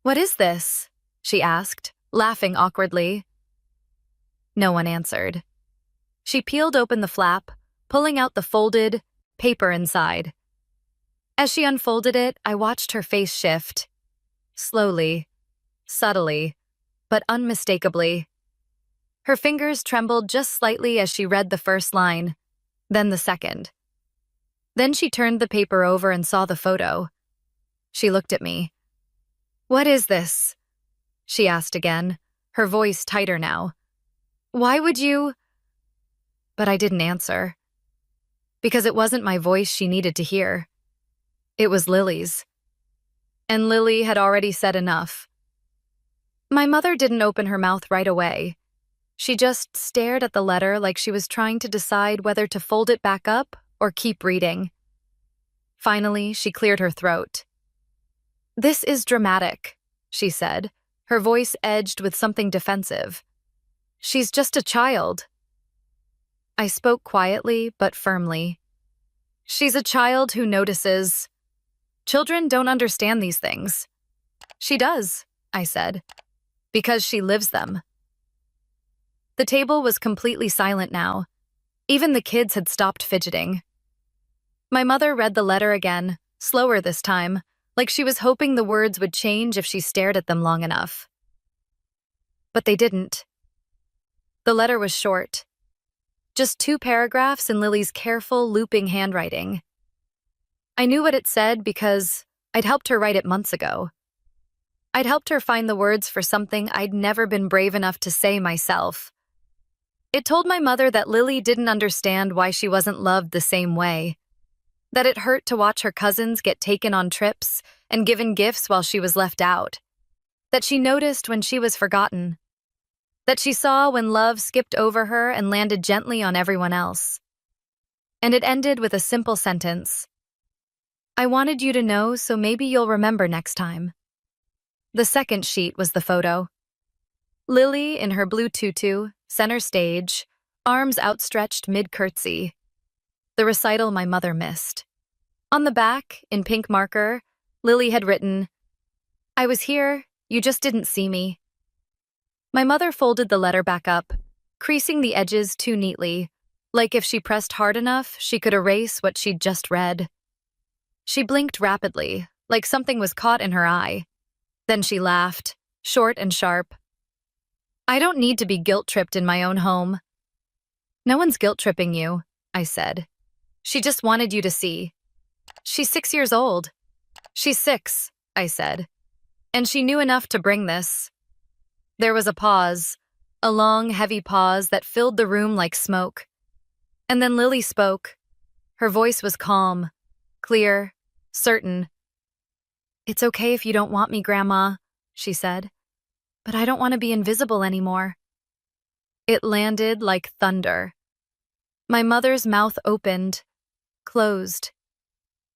"What is this?" she asked, laughing awkwardly. No one answered. She peeled open the flap, pulling out the folded paper inside. As she unfolded it, I watched her face shift. Slowly, subtly, but unmistakably. Her fingers trembled just slightly as she read the first line, then the second. Then she turned the paper over and saw the photo. She looked at me. "What is this?" she asked again, her voice tighter now. "Why would you—" But I didn't answer. Because it wasn't my voice she needed to hear. It was Lily's. And Lily had already said enough. My mother didn't open her mouth right away. She just stared at the letter like she was trying to decide whether to fold it back up or keep reading. Finally, she cleared her throat. "This is dramatic," she said, her voice edged with something defensive. "She's just a child." I spoke quietly but firmly. "She's a child who notices. Children don't understand these things." "She does," I said, "because she lives them." The table was completely silent now. Even the kids had stopped fidgeting. My mother read the letter again, slower this time, like she was hoping the words would change if she stared at them long enough. But they didn't. The letter was short, just 2 paragraphs in Lily's careful, looping handwriting. I knew what it said because I'd helped her write it months ago. I'd helped her find the words for something I'd never been brave enough to say myself. It told my mother that Lily didn't understand why she wasn't loved the same way, that it hurt to watch her cousins get taken on trips and given gifts while she was left out, that she noticed when she was forgotten, that she saw when love skipped over her and landed gently on everyone else. And it ended with a simple sentence. I wanted you to know, so maybe you'll remember next time. The second sheet was the photo. Lily in her blue tutu, center stage, arms outstretched mid-curtsy. The recital my mother missed. On the back, in pink marker, Lily had written, I was here, you just didn't see me. My mother folded the letter back up, creasing the edges too neatly, like if she pressed hard enough, she could erase what she'd just read. She blinked rapidly, like something was caught in her eye. Then she laughed, short and sharp. I don't need to be guilt-tripped in my own home. No one's guilt-tripping you, I said. She just wanted you to see. She's 6 years old. She's 6, I said. And she knew enough to bring this. There was a pause, a long, heavy pause that filled the room like smoke. And then Lily spoke. Her voice was calm, clear, certain. It's okay if you don't want me, Grandma, she said. But I don't want to be invisible anymore. It landed like thunder. My mother's mouth opened, closed.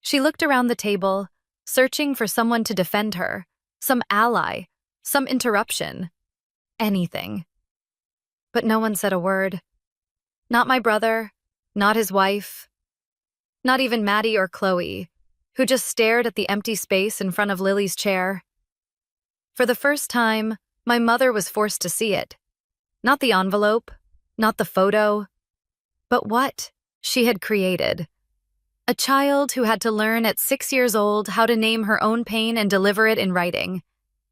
She looked around the table, searching for someone to defend her, some ally, some interruption, anything. But no one said a word. Not my brother, not his wife, not even Maddie or Chloe, who just stared at the empty space in front of Lily's chair. For the first time, my mother was forced to see it. Not the envelope, not the photo, but what she had created. A child who had to learn at 6 years old how to name her own pain and deliver it in writing,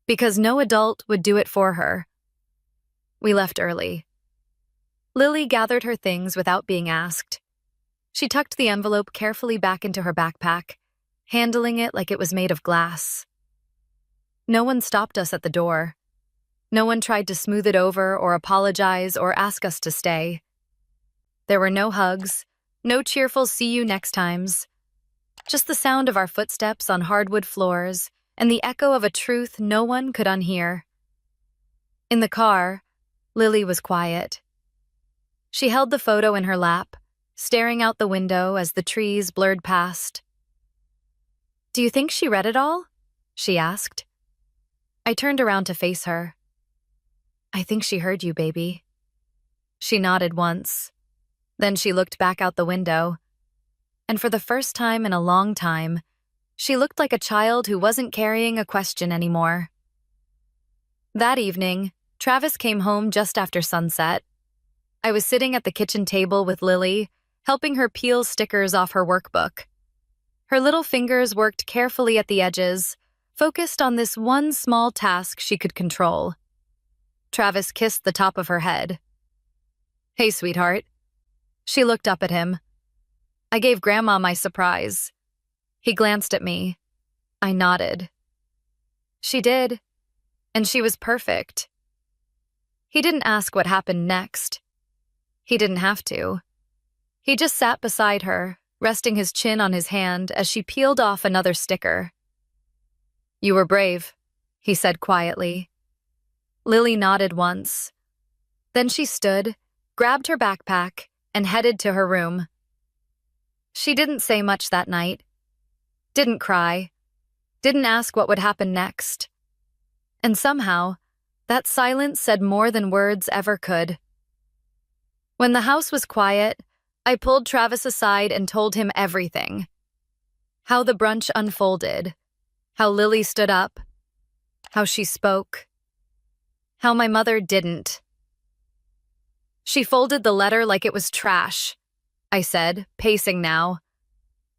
because no adult would do it for her. We left early. Lily gathered her things without being asked. She tucked the envelope carefully back into her backpack, handling it like it was made of glass. No one stopped us at the door. No one tried to smooth it over or apologize or ask us to stay. There were no hugs, no cheerful see you next times. Just the sound of our footsteps on hardwood floors and the echo of a truth no one could unhear. In the car, Lily was quiet. She held the photo in her lap, staring out the window as the trees blurred past. Do you think she read it all? She asked. I turned around to face her. I think she heard you, baby. She nodded once. Then she looked back out the window. And for the first time in a long time, she looked like a child who wasn't carrying a question anymore. That evening, Travis came home just after sunset. I was sitting at the kitchen table with Lily, helping her peel stickers off her workbook. Her little fingers worked carefully at the edges, focused on this one small task she could control. Travis kissed the top of her head. Hey, sweetheart. She looked up at him. I gave Grandma my surprise. He glanced at me. I nodded. She did, and she was perfect. He didn't ask what happened next. He didn't have to. He just sat beside her, resting his chin on his hand as she peeled off another sticker. You were brave, he said quietly. Lily nodded once. Then she stood, grabbed her backpack, and headed to her room. She didn't say much that night. Didn't cry. Didn't ask what would happen next. And somehow, that silence said more than words ever could. When the house was quiet, I pulled Travis aside and told him everything. How the brunch unfolded, how Lily stood up, how she spoke, how my mother didn't. She folded the letter like it was trash, I said, pacing now.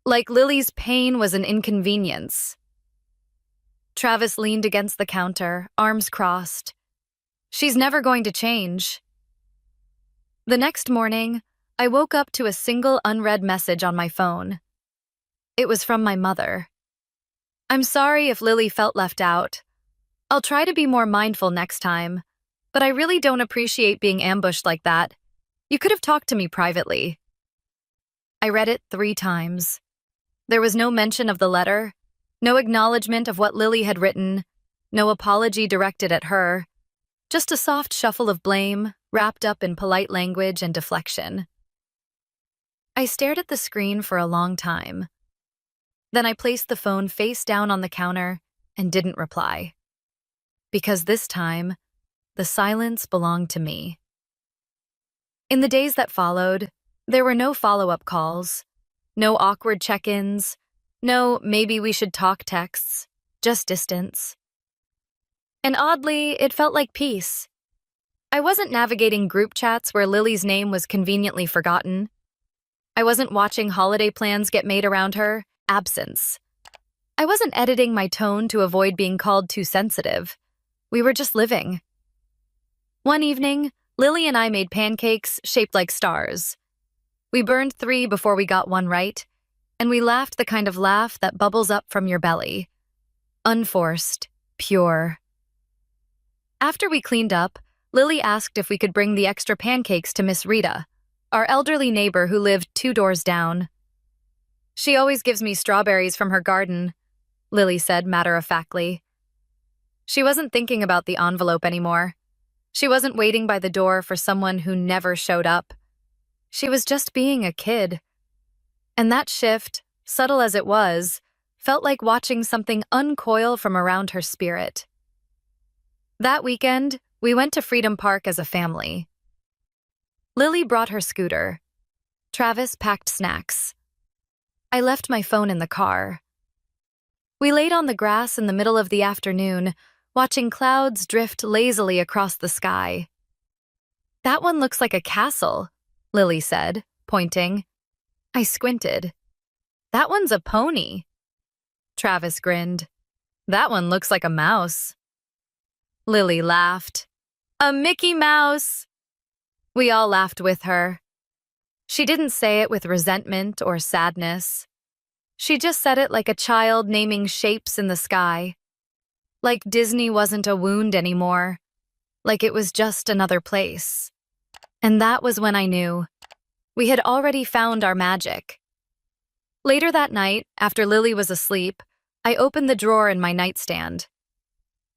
Like Lily's pain was an inconvenience. Travis leaned against the counter, arms crossed. She's never going to change. The next morning, I woke up to a single unread message on my phone. It was from my mother. "I'm sorry if Lily felt left out. I'll try to be more mindful next time, but I really don't appreciate being ambushed like that. You could have talked to me privately." I read it 3 times. There was no mention of the letter, no acknowledgement of what Lily had written, no apology directed at her, just a soft shuffle of blame wrapped up in polite language and deflection. I stared at the screen for a long time. Then I placed the phone face down on the counter and didn't reply. Because this time, the silence belonged to me. In the days that followed, there were no follow-up calls, no awkward check-ins, no maybe we should talk texts, just distance. And oddly, it felt like peace. I wasn't navigating group chats where Lily's name was conveniently forgotten. I wasn't watching holiday plans get made around her, absence. I wasn't editing my tone to avoid being called too sensitive. We were just living. One evening, Lily and I made pancakes shaped like stars. We burned 3 before we got one right, and we laughed the kind of laugh that bubbles up from your belly. Unforced, pure. After we cleaned up, Lily asked if we could bring the extra pancakes to Miss Rita, our elderly neighbor who lived 2 doors down. "She always gives me strawberries from her garden," Lily said matter-of-factly. She wasn't thinking about the envelope anymore. She wasn't waiting by the door for someone who never showed up. She was just being a kid. And that shift, subtle as it was, felt like watching something uncoil from around her spirit. That weekend, we went to Freedom Park as a family. Lily brought her scooter. Travis packed snacks. I left my phone in the car. We laid on the grass in the middle of the afternoon, watching clouds drift lazily across the sky. "That one looks like a castle," Lily said, pointing. I squinted. "That one's a pony." Travis grinned. "That one looks like a mouse." Lily laughed. "A Mickey Mouse!" We all laughed with her. She didn't say it with resentment or sadness. She just said it like a child naming shapes in the sky. Like Disney wasn't a wound anymore. Like it was just another place. And that was when I knew. We had already found our magic. Later that night, after Lily was asleep, I opened the drawer in my nightstand.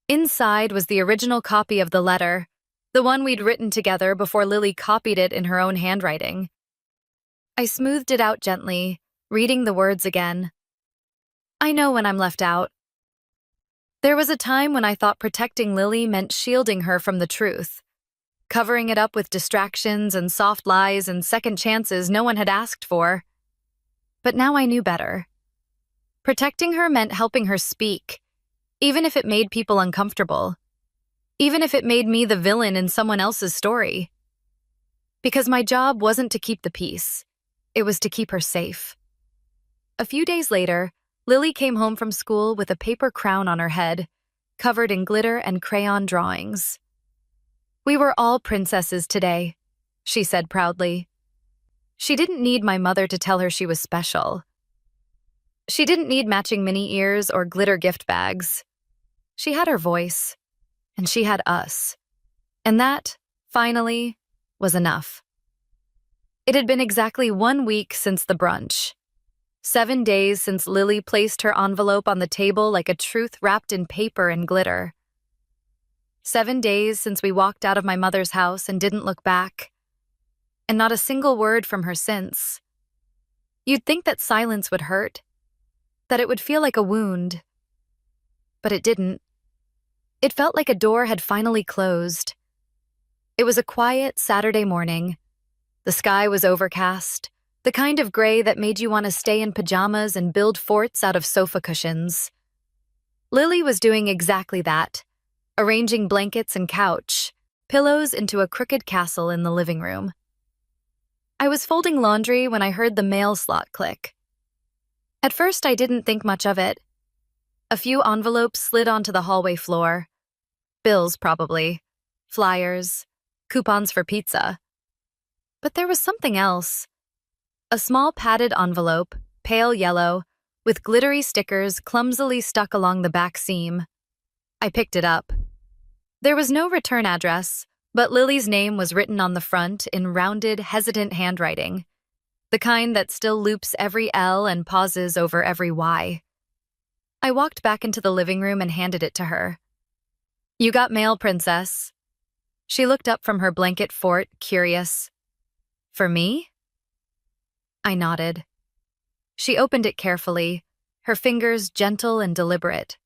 Inside was the original copy of the letter, the one we'd written together before Lily copied it in her own handwriting. I smoothed it out gently, reading the words again. I know when I'm left out. There was a time when I thought protecting Lily meant shielding her from the truth, covering it up with distractions and soft lies and second chances no one had asked for. But now I knew better. Protecting her meant helping her speak, even if it made people uncomfortable, even if it made me the villain in someone else's story. Because my job wasn't to keep the peace, it was to keep her safe. A few days later, Lily came home from school with a paper crown on her head, covered in glitter and crayon drawings. "We were all princesses today," she said proudly. She didn't need my mother to tell her she was special. She didn't need matching mini ears or glitter gift bags. She had her voice, and she had us. And that, finally, was enough. It had been exactly 1 week since the brunch. 7 days since Lily placed her envelope on the table like a truth wrapped in paper and glitter. 7 days since we walked out of my mother's house and didn't look back. And not a single word from her since. You'd think that silence would hurt, that it would feel like a wound. But it didn't. It felt like a door had finally closed. It was a quiet Saturday morning. The sky was overcast, the kind of gray that made you want to stay in pajamas and build forts out of sofa cushions. Lily was doing exactly that, arranging blankets and couch, pillows into a crooked castle in the living room. I was folding laundry when I heard the mail slot click. At first, I didn't think much of it. A few envelopes slid onto the hallway floor. Bills, probably. Flyers. Coupons for pizza. But there was something else. A small padded envelope, pale yellow, with glittery stickers clumsily stuck along the back seam. I picked it up. There was no return address, but Lily's name was written on the front in rounded, hesitant handwriting, the kind that still loops every L and pauses over every Y. I walked back into the living room and handed it to her. "You got mail, princess." She looked up from her blanket fort, curious. "For me?" I nodded. She opened it carefully, her fingers gentle and deliberate.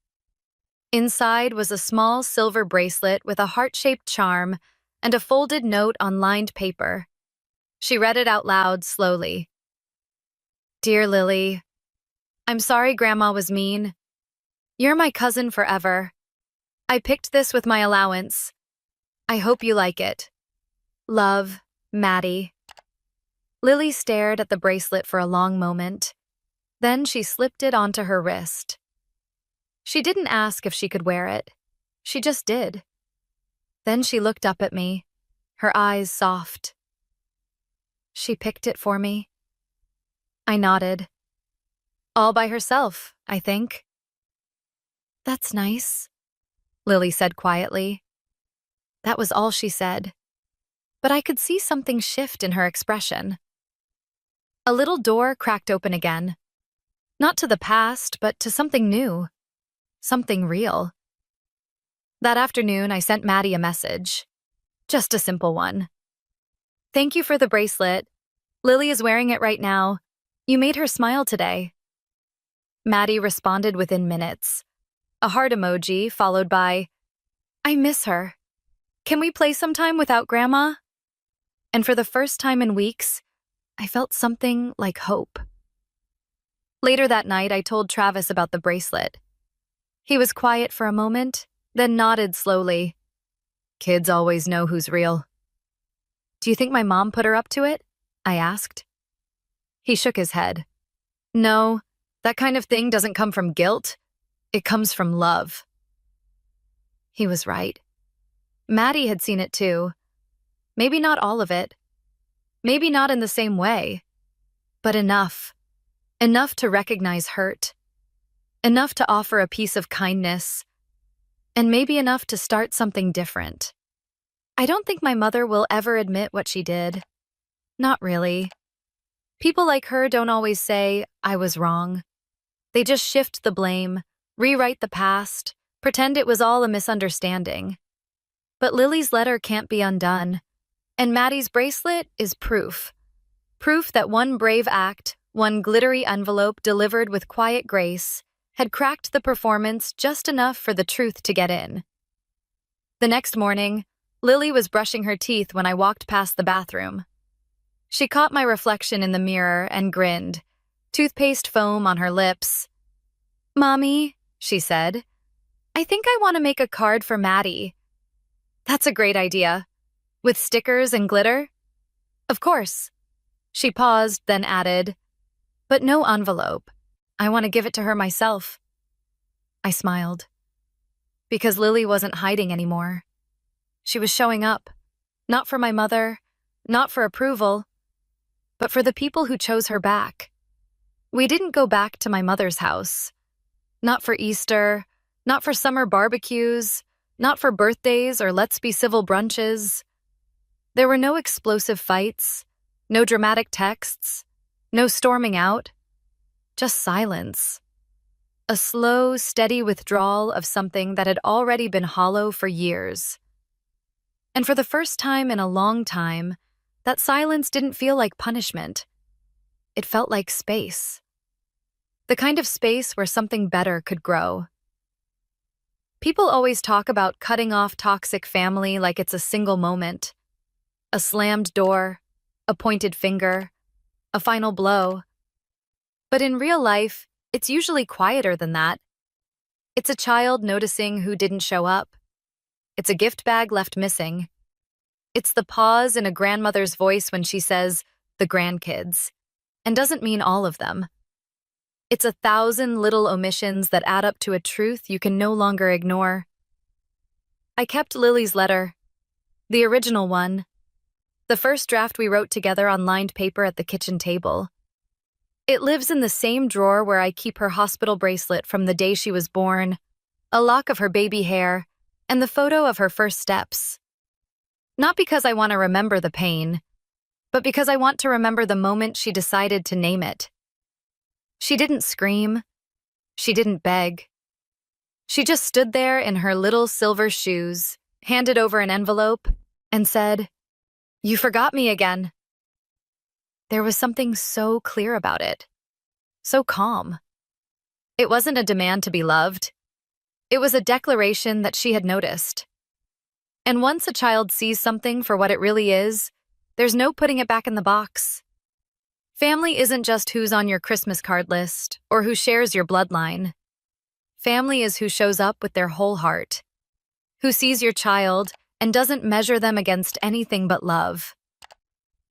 Inside was a small silver bracelet with a heart-shaped charm and a folded note on lined paper. She read it out loud slowly. "Dear Lily, I'm sorry Grandma was mean. You're my cousin forever. I picked this with my allowance. I hope you like it. Love, Maddie." Lily stared at the bracelet for a long moment. Then she slipped it onto her wrist. She didn't ask if she could wear it. She just did. Then she looked up at me, her eyes soft. "She picked it for me." I nodded. "All by herself, I think." "That's nice," Lily said quietly. That was all she said. But I could see something shift in her expression. A little door cracked open again. Not to the past, but to something new. Something real. That afternoon, I sent Maddie a message. Just a simple one. "Thank you for the bracelet. Lily is wearing it right now. You made her smile today." Maddie responded within minutes. A heart emoji followed by, "I miss her. Can we play sometime without Grandma?" And for the first time in weeks, I felt something like hope. Later that night, I told Travis about the bracelet. He was quiet for a moment, then nodded slowly. "Kids always know who's real." "Do you think my mom put her up to it?" I asked. He shook his head. "No, that kind of thing doesn't come from guilt. It comes from love." He was right. Maddie had seen it too. Maybe not all of it. Maybe not in the same way. But enough. Enough to recognize hurt. Enough to offer a piece of kindness. And maybe enough to start something different. I don't think my mother will ever admit what she did. Not really. People like her don't always say, "I was wrong." They just shift the blame, rewrite the past, pretend it was all a misunderstanding. But Lily's letter can't be undone. And Maddie's bracelet is proof. Proof that one brave act, one glittery envelope delivered with quiet grace, had cracked the performance just enough for the truth to get in. The next morning, Lily was brushing her teeth when I walked past the bathroom. She caught my reflection in the mirror and grinned, toothpaste foam on her lips. "Mommy," she said, "I think I want to make a card for Maddie." "That's a great idea. With stickers and glitter?" "Of course." She paused, then added, "But no envelope. I want to give it to her myself." I smiled. Because Lily wasn't hiding anymore. She was showing up. Not for my mother, not for approval, but for the people who chose her back. We didn't go back to my mother's house. Not for Easter, not for summer barbecues, not for birthdays or let's be civil brunches. There were no explosive fights, no dramatic texts, no storming out, just silence. A slow, steady withdrawal of something that had already been hollow for years. And for the first time in a long time, that silence didn't feel like punishment. It felt like space. The kind of space where something better could grow. People always talk about cutting off toxic family like it's a single moment. A slammed door, a pointed finger, a final blow. But in real life, it's usually quieter than that. It's a child noticing who didn't show up. It's a gift bag left missing. It's the pause in a grandmother's voice when she says, "the grandkids," and doesn't mean all of them. It's 1,000 little omissions that add up to a truth you can no longer ignore. I kept Lily's letter, the original one. the first draft we wrote together on lined paper at the kitchen table. It lives in the same drawer where I keep her hospital bracelet from the day she was born, a lock of her baby hair, and the photo of her first steps. Not because I want to remember the pain, but because I want to remember the moment she decided to name it. She didn't scream. She didn't beg. She just stood there in her little silver shoes, handed over an envelope, and said, "You forgot me again." There was something so clear about it, so calm. It wasn't a demand to be loved. It was a declaration that she had noticed. And once a child sees something for what it really is, there's no putting it back in the box. Family isn't just who's on your Christmas card list or who shares your bloodline. Family is who shows up with their whole heart, who sees your child and doesn't measure them against anything but love.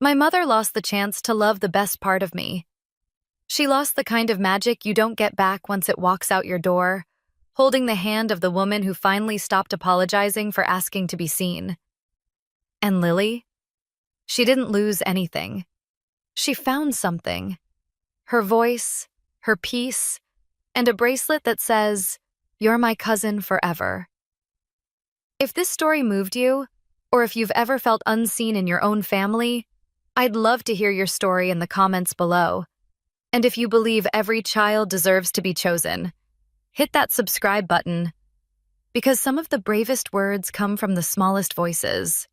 My mother lost the chance to love the best part of me. She lost the kind of magic you don't get back once it walks out your door, holding the hand of the woman who finally stopped apologizing for asking to be seen. And Lily? She didn't lose anything. She found something. Her voice, her peace, and a bracelet that says, "You're my cousin forever." If this story moved you, or if you've ever felt unseen in your own family, I'd love to hear your story in the comments below. And if you believe every child deserves to be chosen, hit that subscribe button, because some of the bravest words come from the smallest voices.